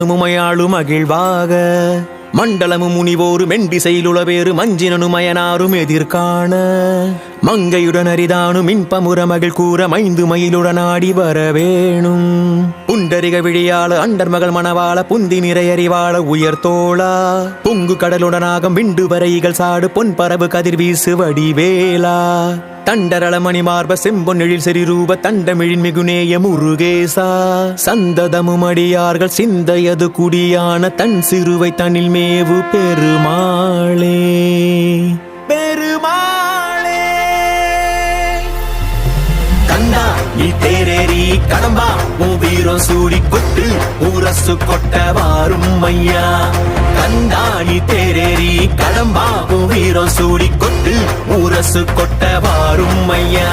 முமையாளு மகிழ்வாக மண்டலமும் முனிவோரு மெண்டிசையிலுளவேறு மஞ்சினனுமயனாரும் எதிர்காண மங்கையுடன் அரிதானு மின்பமுற மகிழ் கூற மைந்து மயிலுடன் ஆடி வரவேணும் புண்டரிக விழியாள அண்டர் மகள் மணவாள புந்தி நிறையறிவாள உயர்த்தோளா பொங்கு கடலுடனாகம் விண்டு வரைகள் சாடு பொன் பரவு கதிர் வீசு வடிவேலா தண்டரள மணிமார்ப செம்பொன்னெழில் செறிரூப தண்டமிழின் மிகுநேய முருகேசா சந்ததமும் அடியார்கள் சிந்தையது குடியான தன் சிறுவை தனில் மேவு பெருமாளே பெருமாளே கண்ணா நீ தேரேறி கடம்பா உன் வீரம் சூடி கொட்டு ஊரசு கொட்ட வாரும் ஐயா கந்தா நீ தேரேறி கடம்பா உன் வீரம் சூடி கொட்டு ஊரசு கொட்ட வாரும் ஐயா